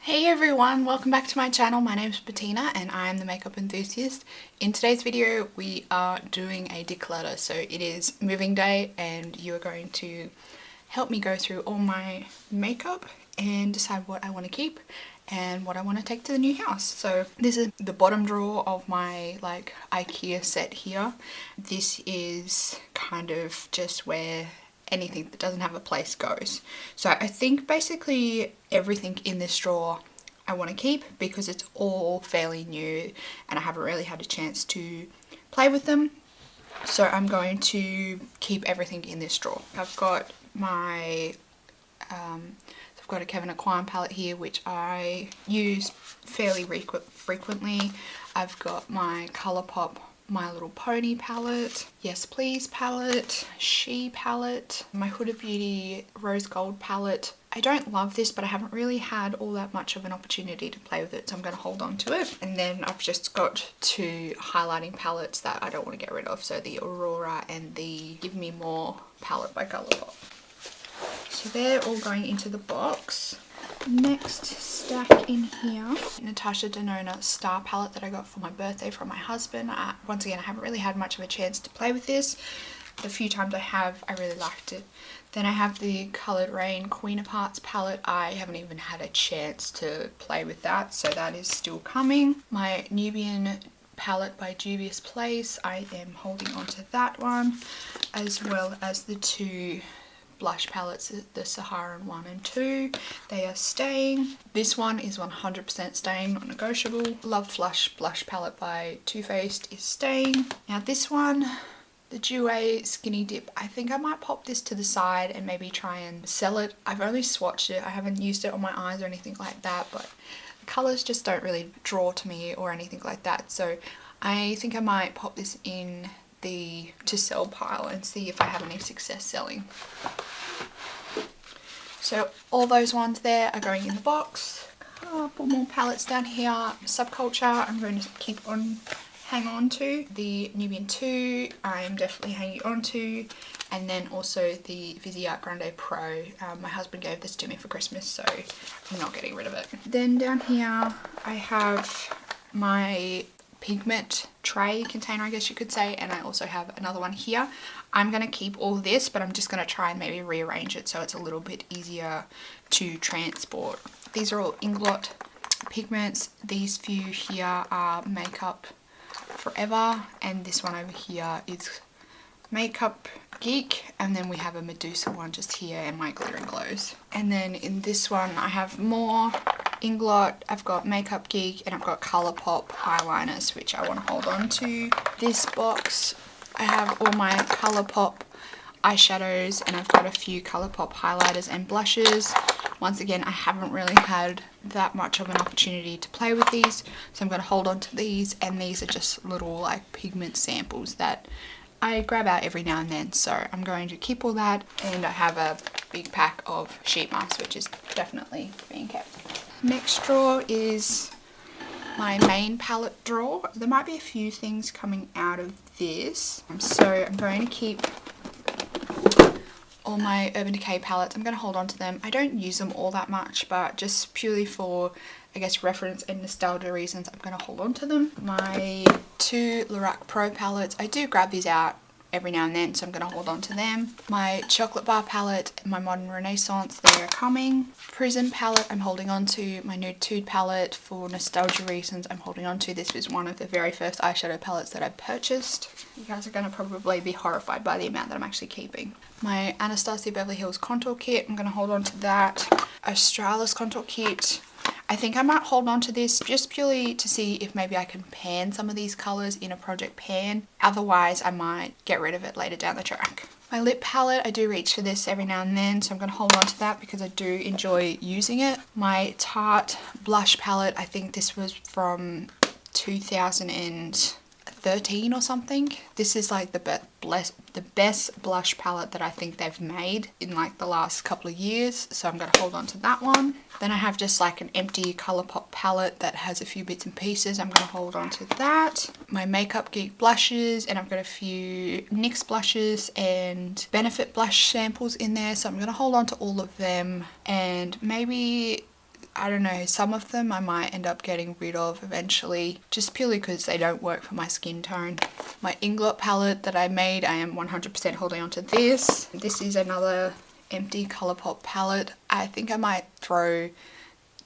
Hey everyone, welcome back to my channel. My name is Bettina and I'm the makeup enthusiast. In today's video we are doing a declutter. So it is moving day and you are going to help me go through all my makeup and decide what I want to keep and what I want to take to the new house. So this is the bottom drawer of my IKEA set here. This is kind of just where anything that doesn't have a place goes. So I think basically everything in this drawer I want to keep because it's all fairly new and I haven't really had a chance to play with them. So I'm going to keep everything in this drawer. I've got my I've got a Kevin Aquine palette here which I use fairly frequently. I've got my Colourpop My Little Pony palette, Yes Please palette, She palette, my Huda Beauty Rose Gold palette. I don't love this, but I haven't really had all that much of an opportunity to play with it, so I'm going to hold on to it. And then I've just got two highlighting palettes that I don't want to get rid of, so the Aurora and the Give Me More palette by Colourpop. So they're all going into the box. Next stack in here, Natasha Denona Star palette that I got for my birthday from my husband. Once again, I haven't really had much of a chance to play with this. The few times I have, I really liked it. Then I have the Coloured Rain Queen of Hearts palette. I haven't even had a chance to play with that, so that is still coming. My Nubian palette by Dubious Place, I am holding on to that one, as well as the two blush palettes, the Saharan 1 and 2. They are staying. This one is 100% staying, not negotiable. Love Flush blush palette by Too Faced is staying. Now this one, the Jouer Skinny Dip, I think I might pop this to the side and maybe try and sell it. I've only swatched it, I haven't used it on my eyes or anything like that, but the colours just don't really draw to me or anything like that. So I think I might pop this in the to sell pile and see if I have any success selling. So all those ones there are going in the box. A couple more palettes down here. Subculture I'm going to hang on to. The Nubian 2 I'm definitely hanging on to, and then also the Viseart Grande Pro. My husband gave this to me for Christmas, so I'm not getting rid of it. Then down here I have my pigment tray container, I guess you could say, and I also have another one here. I'm going to keep all this, but I'm just going to try and maybe rearrange it so it's a little bit easier to transport. These are all Inglot pigments. These few here are Makeup Forever, and this one over here is Makeup Geek, and then we have a Medusa one just here and my Glitter and Glows. And then in this one I have more Inglot, I've got Makeup Geek, and I've got Colourpop eyeliners which I want to hold on to. This box I have all my Colourpop eyeshadows, and I've got a few Colourpop highlighters and blushes. Once again, I haven't really had that much of an opportunity to play with these, so I'm going to hold on to these, and these are just little pigment samples that I grab out every now and then, so I'm going to keep all that. And I have a big pack of sheet masks which is definitely being kept. Next drawer is my main palette drawer. There might be a few things coming out of this, so I'm going to keep all my Urban Decay palettes. I'm going to hold on to them. I don't use them all that much, but just purely for, I guess, reference and nostalgia reasons, I'm going to hold on to them. My two Lorac Pro palettes, I do grab these out every now and then, so I'm going to hold on to them. My Chocolate Bar palette, my Modern Renaissance, they are coming. Prison palette I'm holding on to. My Nude Tude palette, for nostalgia reasons, I'm holding on to. This was one of the very first eyeshadow palettes that I purchased. You guys are going to probably be horrified by the amount that I'm actually keeping. My Anastasia Beverly Hills contour kit, I'm going to hold on to that. Australis contour kit, I think I might hold on to this just purely to see if maybe I can pan some of these colours in a project pan. Otherwise I might get rid of it later down the track. My lip palette, I do reach for this every now and then, so I'm going to hold on to that because I do enjoy using it. My Tarte blush palette, I think this was from 2013 or something. This is like the best blush palette that I think they've made in like the last couple of years, so I'm going to hold on to that one. Then I have just like an empty Colourpop palette that has a few bits and pieces. I'm going to hold on to that. My Makeup Geek blushes, and I've got a few NYX blushes and Benefit blush samples in there, so I'm going to hold on to all of them. And maybe I don't know, some of them I might end up getting rid of eventually, just purely because they don't work for my skin tone. My Inglot palette that I made, I am 100% holding on to this. This is another empty Colourpop palette. I think I might throw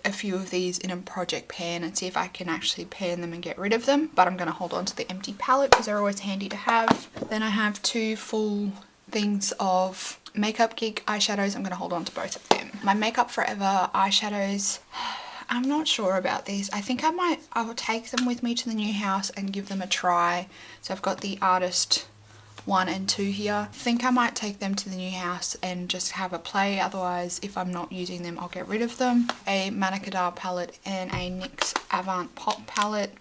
a few of these in a project pan and see if I can actually pan them and get rid of them, but I'm going to hold on to the empty palette because they're always handy to have. Then I have 2 full things of Makeup Geek eyeshadows. I'm going to hold on to both of them. My Makeup Forever eyeshadows, I'm not sure about these. I think I will take them with me to the new house and give them a try. So I've got the Artist 1 and 2 here. I think I might take them to the new house and just have a play, otherwise if I'm not using them I'll get rid of them. A Manakadar palette and a NYX Avant Pop palette.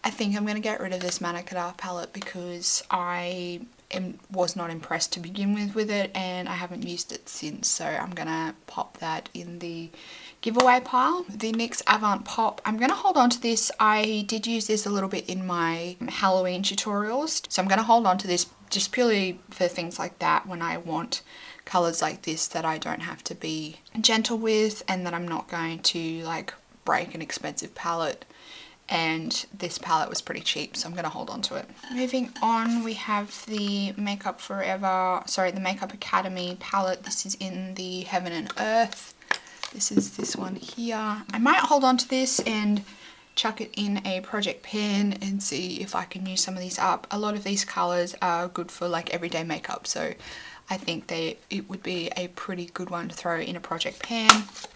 I think I'm going to get rid of this Manakadar palette because I was not impressed to begin with it, and I haven't used it since, so I'm going to pop that in the giveaway pile. The NYX Avant Pop, I'm going to hold on to this. I did use this a little bit in my Halloween tutorials, so I'm going to hold on to this just purely for things like that, when I want colours like this that I don't have to be gentle with and that I'm not going to like break an expensive palette. And this palette was pretty cheap, so I'm going to hold on to it. Moving on, we have the the Makeup Academy palette. This is in the Heaven and Earth. This is this one here. I might hold on to this and chuck it in a project pan and see if I can use some of these up. A lot of these colours are good for like everyday makeup, so I think it would be a pretty good one to throw in a project pan.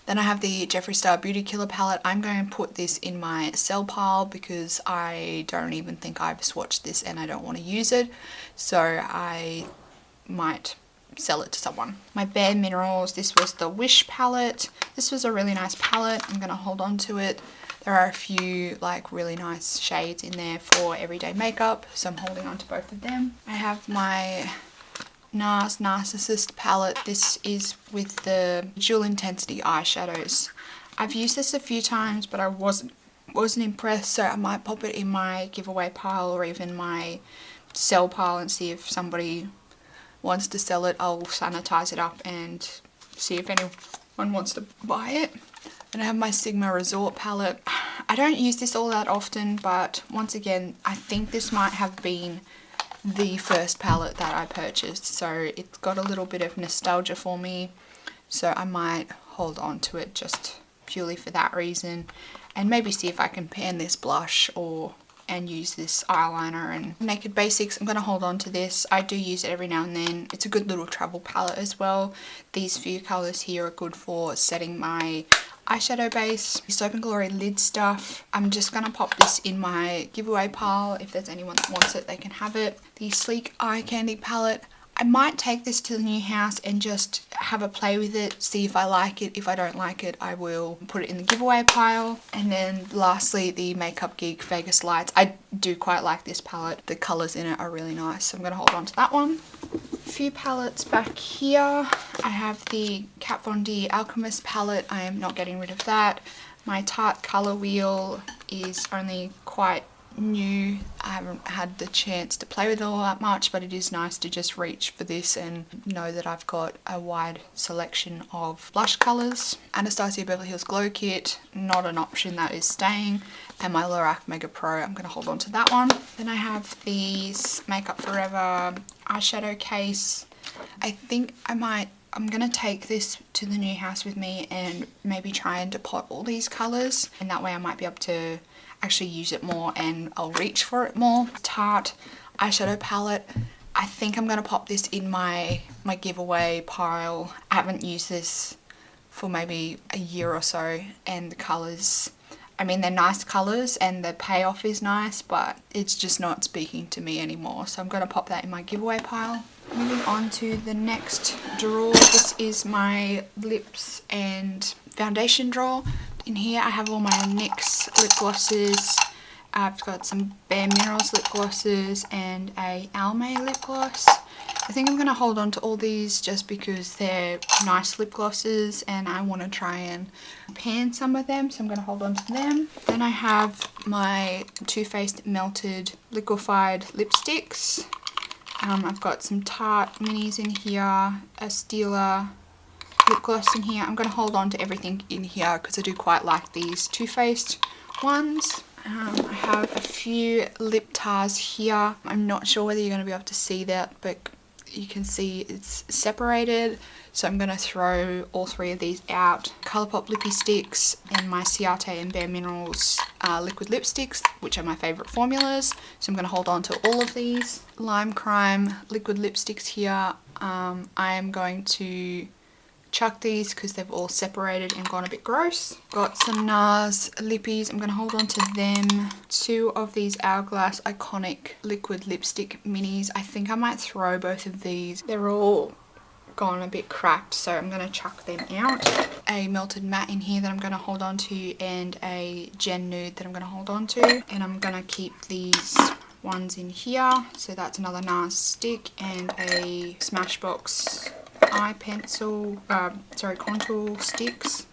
Then I have the Jeffree Star Beauty Killer palette. I'm going to put this in my sell pile because I don't even think I've swatched this and I don't want to use it. So I might sell it to someone. My Bare Minerals, this was the Wish palette. This was a really nice palette. I'm going to hold on to it. There are a few like really nice shades in there for everyday makeup, so I'm holding on to both of them. I have my NARS Narcissist palette. This is with the Dual Intensity eyeshadows. I've used this a few times, but I wasn't impressed, so I might pop it in my giveaway pile or even my sell pile and see if somebody wants to sell it. I'll sanitize it up and see if anyone wants to buy it. And I have my Sigma Resort palette. I don't use this all that often, but once again, I think this might have been the first palette that I purchased, so it's got a little bit of nostalgia for me, so I might hold on to it just purely for that reason, and maybe see if I can pan this blush and use this eyeliner. And Naked Basics, I'm going to hold on to this. I do use it every now and then. It's a good little travel palette as well. These few colours here are good for setting my eyeshadow base. Soap and Glory lid stuff. I'm just going to pop this in my giveaway pile. If there's anyone that wants it, they can have it. The Sleek Eye Candy palette. I might take this to the new house and just have a play with it, see if I like it. If I don't like it, I will put it in the giveaway pile. And then lastly, the Makeup Geek Vegas Lights. I do quite like this palette. The colours in it are really nice, so I'm going to hold on to that one. A few palettes back here. I have the Kat Von D Alchemist palette. I am not getting rid of that. My Tarte Colour Wheel is only quite new. I haven't had the chance to play with it all that much, but it is nice to just reach for this and know that I've got a wide selection of blush colours. Anastasia Beverly Hills Glow Kit, not an option, that is staying. And my Lorac Mega Pro, I'm going to hold on to that one. Then I have these Makeup Forever eyeshadow case. I think I'm going to take this to the new house with me and maybe try and depot all these colours, and that way I might be able to actually use it more and I'll reach for it more. Tarte eyeshadow palette. I think I'm going to pop this in my giveaway pile. I haven't used this for maybe a year or so, and the colours, I mean, they're nice colours and the payoff is nice, but it's just not speaking to me anymore, so I'm going to pop that in my giveaway pile. Moving on to the next drawer. This is my lips and foundation drawer. In here I have all my NYX lip glosses. I've got some Bare Minerals lip glosses and a Almay lip gloss. I think I'm going to hold on to all these just because they're nice lip glosses and I want to try and pan some of them, so I'm going to hold on to them. Then I have my Too Faced Melted Liquefied Lipsticks. I've got some Tarte minis in here, a Stila lip gloss in here. I'm going to hold on to everything in here because I do quite like these Too Faced ones. I have a few lip tars here. I'm not sure whether you're going to be able to see that, but you can see it's separated. So I'm going to throw all three of these out. Colourpop Lippy Sticks and my Ciate and Bare Minerals liquid lipsticks, which are my favourite formulas. So I'm going to hold on to all of these. Lime Crime liquid lipsticks here. I am going to chuck these because they've all separated and gone a bit gross. Got some NARS lippies. I'm going to hold on to them. 2 of these Hourglass Iconic liquid lipstick minis. I think I might throw both of these. They're all gone a bit cracked, so I'm going to chuck them out. A Melted Matte in here that I'm going to hold on to, and a Gen Nude that I'm going to hold on to. And I'm going to keep these ones in here. So that's another NARS stick and a Smashbox eye pencil, contour sticks.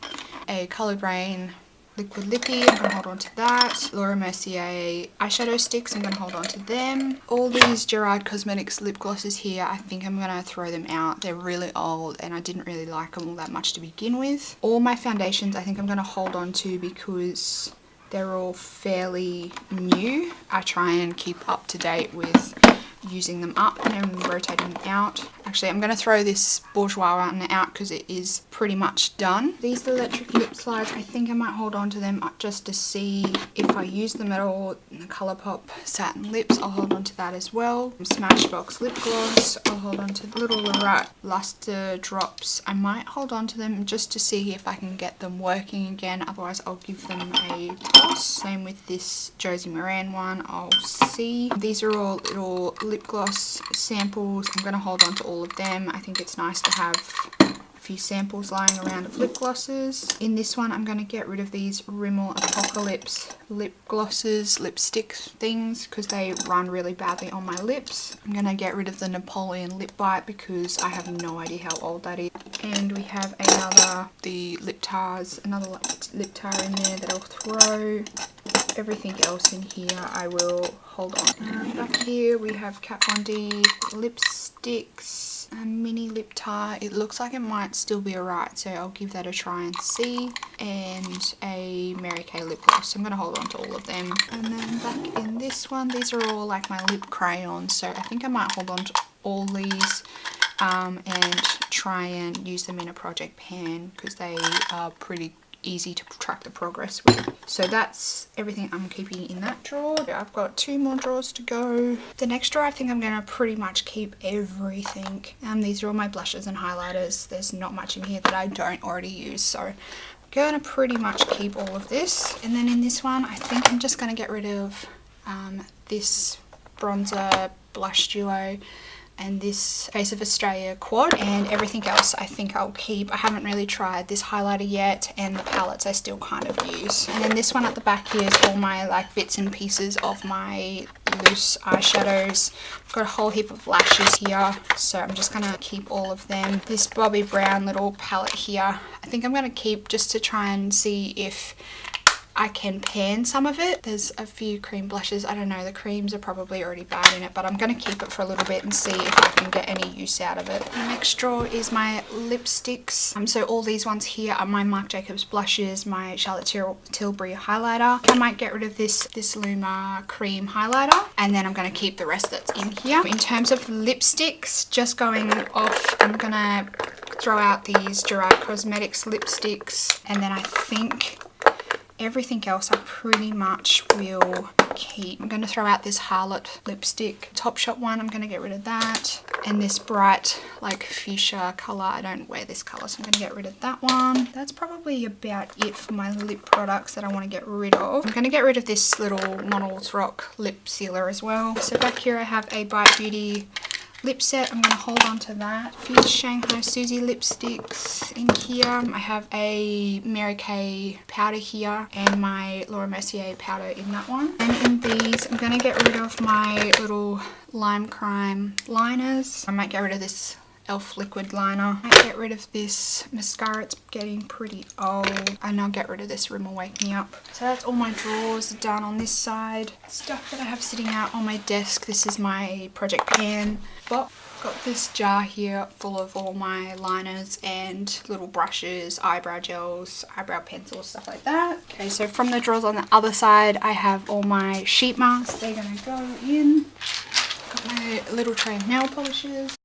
A Coloured Rain liquid lippy, I'm going to hold on to that. Laura Mercier eyeshadow sticks, I'm going to hold on to them. All these Gerard Cosmetics lip glosses here, I think I'm going to throw them out. They're really old and I didn't really like them all that much to begin with. All my foundations I think I'm going to hold on to because they're all fairly new. I try and keep up to date with using them up and rotating them out. Actually, I'm going to throw this Bourjois one out because it is pretty much done. These electric lip slides, I think I might hold on to them just to see if I use them at all. The Colourpop Satin Lips, I'll hold on to that as well. Smashbox Lip Gloss, I'll hold on to the Little Rat Luster Drops. I might hold on to them just to see if I can get them working again, otherwise I'll give them a toss. Same with this Josie Moran one, I'll see. These are all little lip gloss samples. I'm going to hold on to all of them. I think it's nice to have a few samples lying around of lip glosses. In this one I'm going to get rid of these Rimmel Apocalypse lip glosses, lipstick things, because they run really badly on my lips. I'm going to get rid of the Napoleon Lip Bite because I have no idea how old that is. And we have the lip tars, another lip tar in there that I'll throw. Everything else in here I will hold on. Back here we have Kat Von D lipsticks, a mini lip tar. It looks like it might still be alright, so I'll give that a try and see. And a Mary Kay lip gloss. So I'm going to hold on to all of them. And then back in this one, these are all like my lip crayons, so I think I might hold on to all these and try and use them in a project pan because they are pretty easy to track the progress with. So that's everything I'm keeping in that drawer. I've got 2 more drawers to go. The next drawer I think I'm going to pretty much keep everything. These are all my blushes and highlighters. There's not much in here that I don't already use, so I'm going to pretty much keep all of this. And then in this one I think I'm just going to get rid of this bronzer blush duo and this Face of Australia quad, and everything else I think I'll keep. I haven't really tried this highlighter yet, and the palettes I still kind of use. And then this one at the back here is all my like bits and pieces of my loose eyeshadows. I've got a whole heap of lashes here, so I'm just gonna keep all of them. This Bobbi Brown little palette here, I think I'm gonna keep just to try and see if I can pan some of it. There's a few cream blushes. I don't know, the creams are probably already bad in it, but I'm going to keep it for a little bit and see if I can get any use out of it. The next drawer is my lipsticks. So all these ones here are my Marc Jacobs blushes, my Charlotte Tilbury highlighter. I might get rid of this Luma cream highlighter, and then I'm going to keep the rest that's in here. In terms of lipsticks, just going off, I'm going to throw out these Gerard Cosmetics lipsticks, and then I think everything else I pretty much will keep. I'm going to throw out this Harlot lipstick Topshop one. I'm going to get rid of that. And this bright like fuchsia colour. I don't wear this colour, so I'm going to get rid of that one. That's probably about it for my lip products that I want to get rid of. I'm going to get rid of this little Models Rock lip sealer as well. So back here I have a Bite Beauty lip set. I'm going to hold on to that. A few Shanghai Susie lipsticks in here. I have a Mary Kay powder here and my Laura Mercier powder in that one. And in these I'm going to get rid of my little Lime Crime liners. I might get rid of this e.l.f. liquid liner. I might get rid of this mascara, it's getting pretty old. And I'll get rid of this Rimmel Wake Me Up. So that's all my drawers done on this side. Stuff that I have sitting out on my desk. This is my project pan box. Got this jar here full of all my liners and little brushes, eyebrow gels, eyebrow pencils, stuff like that. Okay, so from the drawers on the other side, I have all my sheet masks. They're gonna go in. Got my little tray of nail polishes.